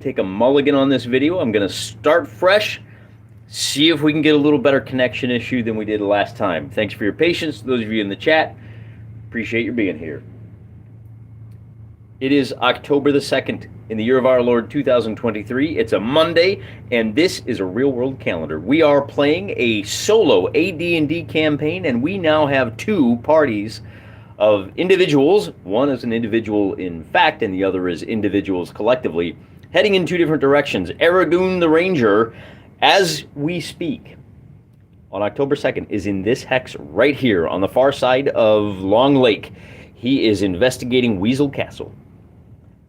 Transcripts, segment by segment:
take a mulligan on this video. I'm going to start fresh, see if we can get a little better connection issue than we did last time. Thanks for your patience. Those of you in the chat, appreciate your being here. It is October the 2nd in the year of our Lord 2023. It's a Monday, and this is a real-world calendar. We are playing a solo AD&D campaign, and we now have two parties of individuals. One is an individual in fact, and the other is individuals collectively, heading in two different directions. Aragoon the Ranger, as we speak, on October 2nd, is in this hex right here on the far side of Long Lake. He is investigating Weasel Castle.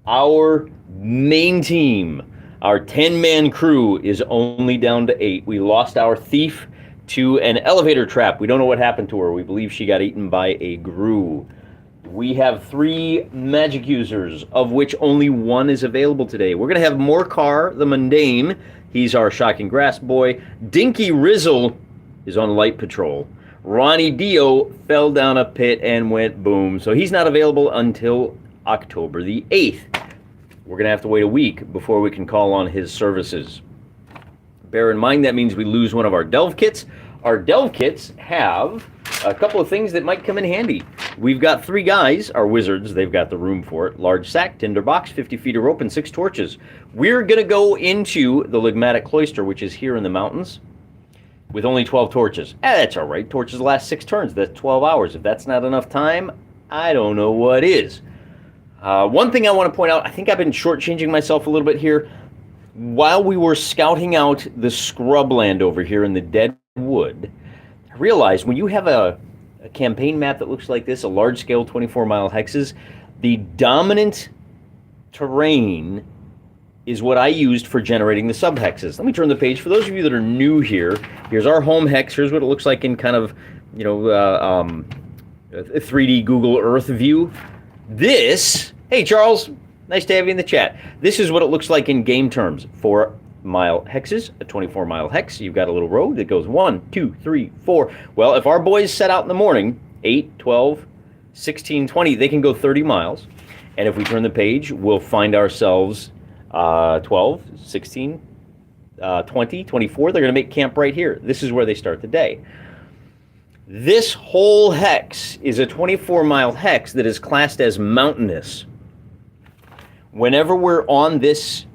Our main team, our 10-man crew, is only down to 8. We lost our thief to an elevator trap. We don't know what happened to her. We believe she got eaten by a grue. We have 3 magic users, of which only 1 is available today. We're going to have Morcar the Mundane. He's our Shocking Grass boy. Dinky Rizzle is on light patrol. Ronnie Dio fell down a pit and went boom. So he's not available until October the 8th. We're going to have to wait a week before we can call on his services. Bear in mind that means we lose one of our delve kits. Our delve kits have a couple of things that might come in handy. We've got 3 guys, our wizards, they've got the room for it. Large sack, tinder box, 50 feet of rope, and 6 torches. We're going to go into the Ligmatic Cloister, which is here in the mountains, with only 12 torches. That's all right. Torches last 6 turns. That's 12 hours. If that's not enough time, I don't know what is. One thing I want to point out, I think I've been shortchanging myself a little bit here. While we were scouting out the scrubland over here in the dead wood, I realized when you have a campaign map that looks like this, a large-scale 24-mile hexes, the dominant terrain is what I used for generating the sub-hexes. Let me turn the page. For those of you that are new here, here's our home hex. Here's what it looks like in kind of, you know, a 3D Google Earth view. This, hey Charles, nice to have you in the chat. This is what it looks like in game terms. 4-mile hexes, a 24-mile hex. You've got a little road that goes 1, 2, 3, 4. Well, if our boys set out in the morning, 8, 12, 16, 20, they can go 30 miles. And if we turn the page, we'll find ourselves 12, 16, 20, 24. They're going to make camp right here. This is where they start the day. This whole hex is a 24-mile hex that is classed as mountainous. Whenever we're on this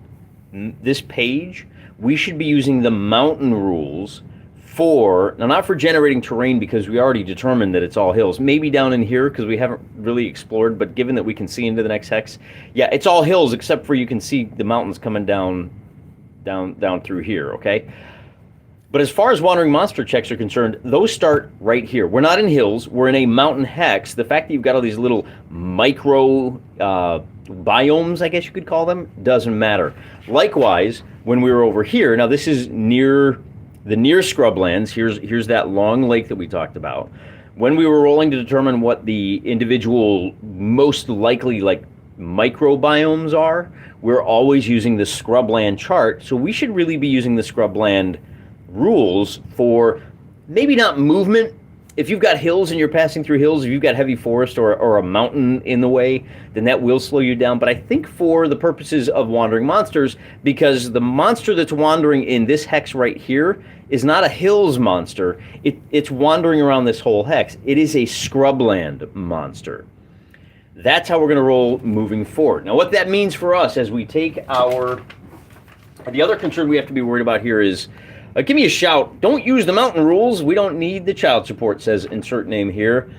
page, we should be using the mountain rules for, now not for generating terrain because we already determined that it's all hills. Maybe down in here because we haven't really explored, but given that we can see into the next hex, yeah, it's all hills except for you can see the mountains coming down through here, okay? But as far as wandering monster checks are concerned, those start right here. We're not in hills, we're in a mountain hex. The fact that you've got all these little micro biomes, I guess you could call them, doesn't matter. Likewise, when we were over here, now this is near the near scrublands, here's that long lake that we talked about. When we were rolling to determine what the individual most likely like microbiomes are, we're always using the scrubland chart, so we should really be using the scrubland rules for maybe not movement. If you've got hills and you're passing through hills, if you've got heavy forest or a mountain in the way, then that will slow you down. But I think for the purposes of wandering monsters, because the monster that's wandering in this hex right here is not a hills monster, it's wandering around this whole hex. It is a scrubland monster. That's how we're going to roll moving forward. Now what that means for us as we take the other concern we have to be worried about here is, give me a shout. Don't use the mountain rules. We don't need the child support, says insert name here.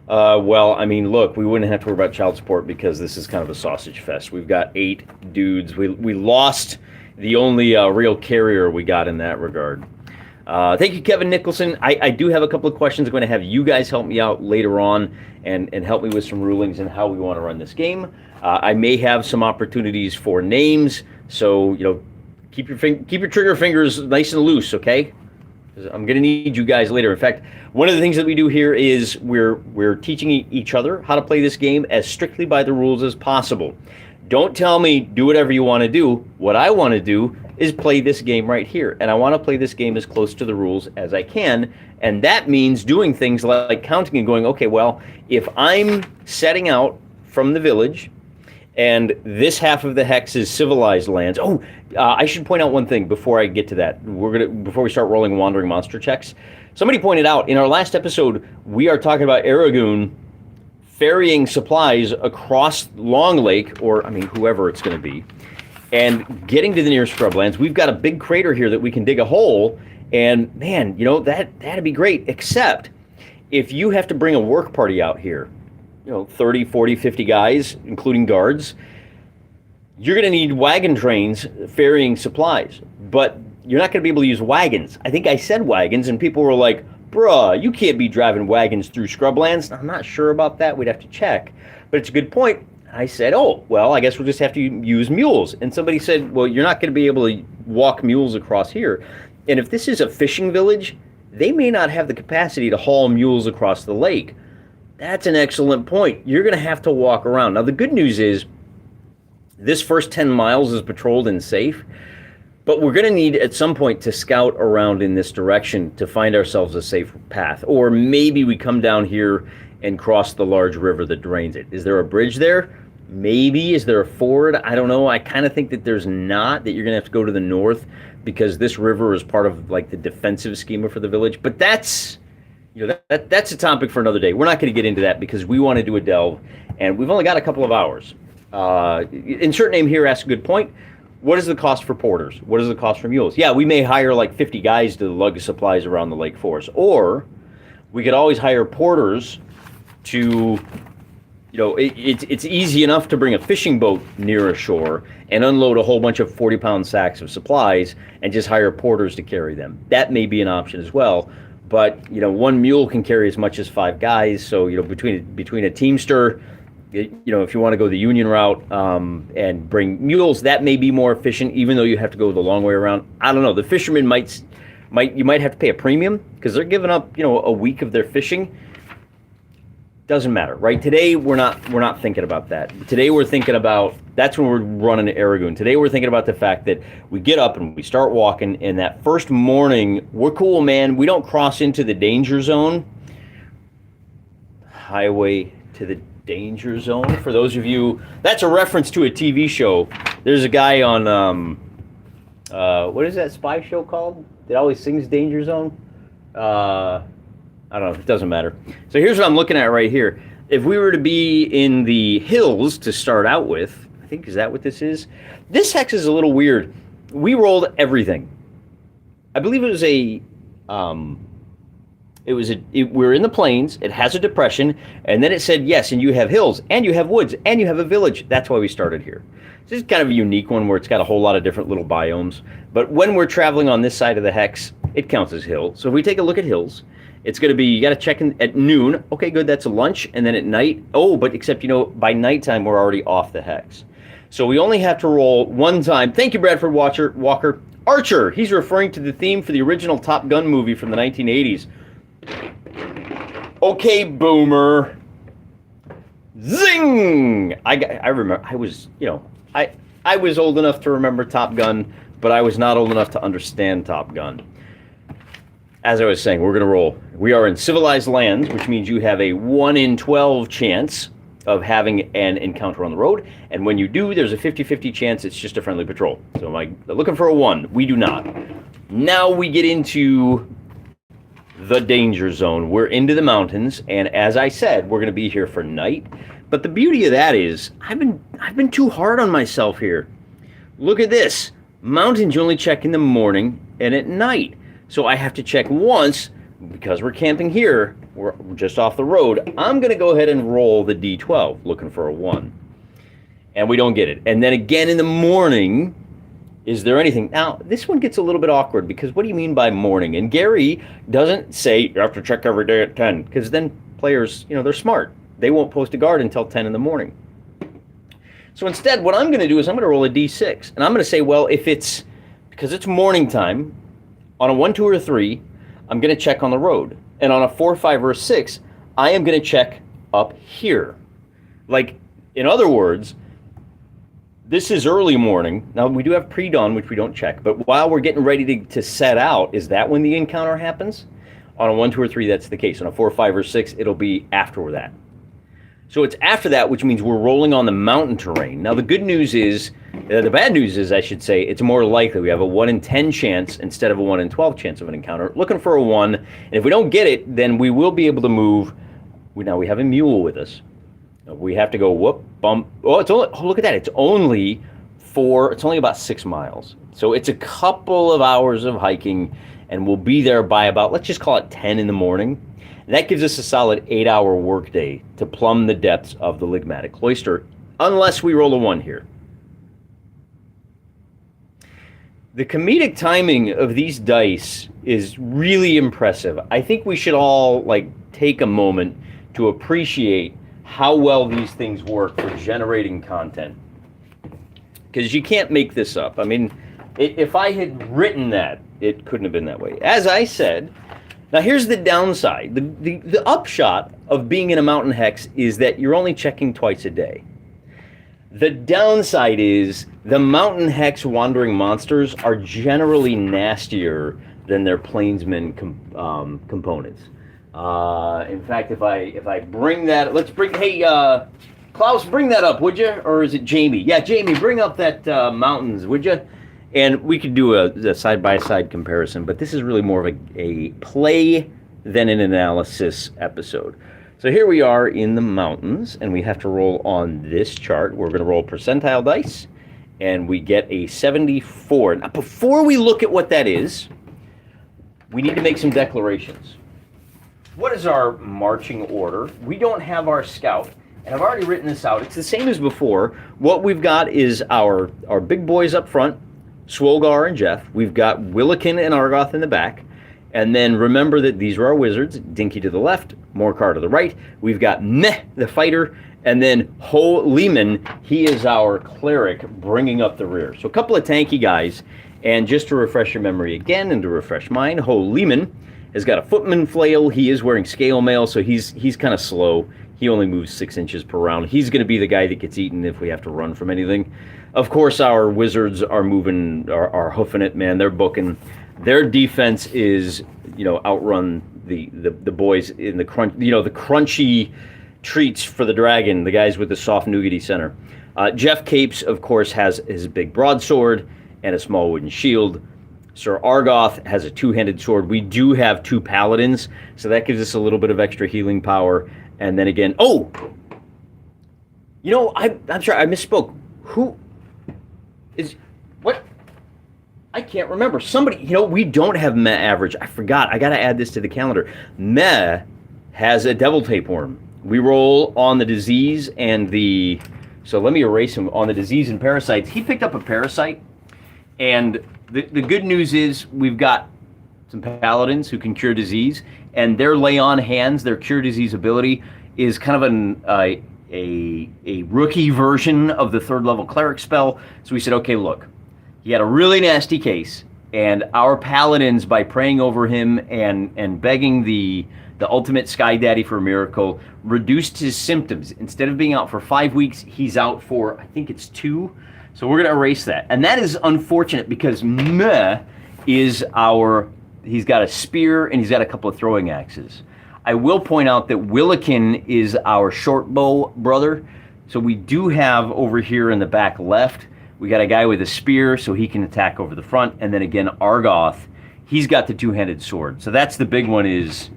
Well, I mean, look, we wouldn't have to worry about child support because this is kind of a sausage fest. We've got 8 dudes. We lost the only real carrier we got in that regard. Thank you, Kevin Nicholson. I do have a couple of questions. I'm going to have you guys help me out later on and help me with some rulings and how we want to run this game. I may have some opportunities for names, so, you know, keep your trigger fingers nice and loose, okay? I'm going to need you guys later. In fact, one of the things that we do here is we're teaching each other how to play this game as strictly by the rules as possible. Don't tell me do whatever you want to do. What I want to do is play this game right here, and I want to play this game as close to the rules as I can, and that means doing things like counting and going, okay, well, if I'm setting out from the village And this half of the hex is civilized lands. Oh, I should point out one thing before I get to that. Before we start rolling wandering monster checks. Somebody pointed out in our last episode, we are talking about Aragoon ferrying supplies across Long Lake, or I mean, whoever it's going to be, and getting to the nearest scrublands. We've got a big crater here that we can dig a hole, and man, you know, that'd be great, except if you have to bring a work party out here, you know, 30, 40, 50 guys, including guards, you're going to need wagon trains ferrying supplies, but you're not going to be able to use wagons. I think I said wagons, and people were like, bruh, you can't be driving wagons through scrublands. I'm not sure about that. We'd have to check, but it's a good point. I said, oh, well, I guess we'll just have to use mules. And somebody said, well, you're not going to be able to walk mules across here. And if this is a fishing village, they may not have the capacity to haul mules across the lake. That's an excellent point. You're going to have to walk around. Now, the good news is this first 10 miles is patrolled and safe, but we're going to need at some point to scout around in this direction to find ourselves a safe path. Or maybe we come down here and cross the large river that drains it. Is there a bridge there? Maybe. Is there a ford? I don't know. I kind of think that there's not, that you're going to have to go to the north because this river is part of like the defensive schema for the village. But that's, you know, that's a topic for another day. We're not going to get into that because we want to do a delve, and we've only got a couple of hours. Insert name here asks a good point. What is the cost for porters? What is the cost for mules? Yeah, we may hire like 50 guys to lug supplies around the lake for us, or we could always hire porters to, you know, it's easy enough to bring a fishing boat near a shore and unload a whole bunch of 40-pound sacks of supplies and just hire porters to carry them. That may be an option as well. But, you know, one mule can carry as much as 5 guys. So, you know, between a teamster, you know, if you want to go the union route and bring mules, that may be more efficient, even though you have to go the long way around. I don't know. The fishermen you might have to pay a premium because they're giving up, you know, a week of their fishing. Doesn't matter, right? Today we're not thinking about that. Today we're thinking about, that's when we're running to Aragoon. Today we're thinking about the fact that we get up and we start walking, and that first morning we're cool, man. We don't cross into the danger zone. Highway to the danger zone. For those of you, that's a reference to a TV show. There's a guy on what is that spy show called that always sings Danger Zone? I don't know. It doesn't matter. So here's what I'm looking at right here. If we were to be in the hills to start out with, I think, is that what this is? This hex is a little weird. We rolled everything. I believe it was we're in the plains. It has a depression, and then it said, yes, and you have hills, and you have woods, and you have a village. That's why we started here. This is kind of a unique one where it's got a whole lot of different little biomes. But when we're traveling on this side of the hex, it counts as hill. So if we take a look at hills, it's going to be, you got to check in at noon. Okay, good, that's a lunch. And then at night, oh, but except, you know, by nighttime, we're already off the hex. So we only have to roll one time. Thank you, Bradford Walker. Archer, he's referring to the theme for the original Top Gun movie from the 1980s. Okay, boomer. Zing! I remember, I was, you know, I was old enough to remember Top Gun, but I was not old enough to understand Top Gun. As I was saying, we're going to roll. We are in civilized lands, which means you have a 1 in 12 chance of having an encounter on the road. And when you do, there's a 50-50 chance it's just a friendly patrol. So am I looking for a 1? We do not. Now we get into the danger zone. We're into the mountains, and as I said, we're going to be here for night. But the beauty of that is I've been too hard on myself here. Look at this. Mountains you only check in the morning and at night. So I have to check once because we're camping here. We're just off the road. I'm going to go ahead and roll the D12 looking for a 1. And we don't get it. And then again in the morning, is there anything? Now, this one gets a little bit awkward because what do you mean by morning? And Gary doesn't say you have to check every day at 10 because then players, you know, they're smart. They won't post a guard until 10 in the morning. So instead, what I'm going to do is I'm going to roll a D6. And I'm going to say, well, if it's, because it's morning time, on a 1, 2, or 3, I'm going to check on the road. And on a 4, 5, or 6, I am going to check up here. Like, in other words, this is early morning. Now, we do have pre-dawn, which we don't check. But while we're getting ready to set out, is that when the encounter happens? On a 1, 2, or 3, that's the case. On a 4, 5, or 6, it'll be after that. So it's after that, which means we're rolling on the mountain terrain. Now, the good news is, the bad news is, I should say, it's more likely. We have a 1 in 10 chance instead of a 1 in 12 chance of an encounter. Looking for a 1, and if we don't get it, then we will be able to move. Now, we have a mule with us. We have to go, whoop, bump. Oh, look at that. It's only about 6 miles. So it's a couple of hours of hiking, and we'll be there by about, let's just call it 10 in the morning. And that gives us a solid 8-hour workday to plumb the depths of the Ligmatic Cloister, unless we roll a 1 here. The comedic timing of these dice is really impressive. I think we should all take a moment to appreciate how well these things work for generating content. Because you can't make this up. I mean, if I had written that, it couldn't have been that way. As I said, now here's the downside. The upshot of being in a mountain hex is that you're only checking twice a day. The downside is the mountain hex wandering monsters are generally nastier than their plainsmen components. In fact, if I bring that, hey, Klaus, bring that up, would you? Or is it Jamie? Yeah, Jamie, bring up that mountains, would you? And we could do a side-by-side comparison, but this is really more of a play than an analysis episode. So here we are in the mountains, and we have to roll on this chart. We're going to roll percentile dice, and we get a 74. Now, before we look at what that is, we need to make some declarations. What is our marching order? We don't have our scout, and I've already written this out. It's the same as before. What we've got is our big boys up front, Swolgar and Jeff. We've got Willikin and Argoth in the back. And then remember that these are our wizards. Dinky to the left, Morcar to the right. We've got Meh, the fighter. And then Ho Lehman, he is our cleric bringing up the rear. So a couple of tanky guys. And just to refresh your memory again and to refresh mine, Ho Lehman has got a footman flail. He is wearing scale mail, so he's kind of slow. He only moves 6 inches per round. He's going to be the guy that gets eaten if we have to run from anything. Of course, our wizards are moving, are hoofing it, man. They're booking. Their defense is, outrun the boys in the crunch, the crunchy treats for the dragon, the guys with the soft nougaty center. Jeff Capes, of course, has his big broadsword and a small wooden shield. Sir Argoth has a two-handed sword. We do have 2 paladins, so that gives us a little bit of extra healing power. And then again, I'm sorry, I misspoke. Who is, what? I can't remember. Somebody, we don't have Meh average. I forgot. I got to add this to the calendar. Meh has a devil tapeworm. We roll on the disease and so let me erase him. On the disease and parasites, he picked up a parasite. And the good news is we've got some paladins who can cure disease, and their lay on hands, their cure disease ability is kind of a rookie version of the 3rd level cleric spell. So we said, okay, look, he had a really nasty case, and our paladins, by praying over him and begging the ultimate Sky Daddy for a miracle, reduced his symptoms. Instead of being out for 5 weeks, he's out for, I think it's 2. So we're going to erase that. And that is unfortunate because Meh is he's got a spear and he's got a couple of throwing axes. I will point out that Willikin is our short bow brother. So we do have over here in the back left, we got a guy with a spear so he can attack over the front. And then again, Argoth, he's got the two-handed sword. So that's the big one is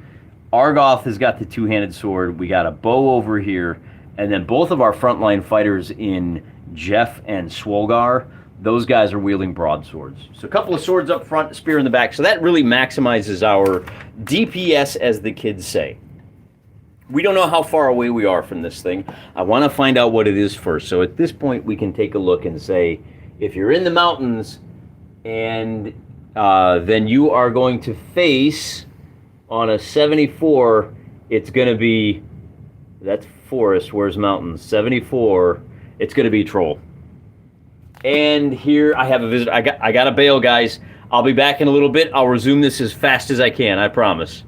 Argoth has got the two-handed sword. We got a bow over here. And then both of our frontline fighters in Jeff and Swolgar, those guys are wielding broadswords. So a couple of swords up front, a spear in the back. So that really maximizes our DPS, as the kids say. We don't know how far away we are from this thing. I want to find out what it is first. So at this point, we can take a look and say, if you're in the mountains, and then you are going to face on a 74, it's going to be, that's forest, where's mountains? 74, it's going to be troll. And here I have a visitor. I got to bail, guys. I'll be back in a little bit. I'll resume this as fast as I can, I promise.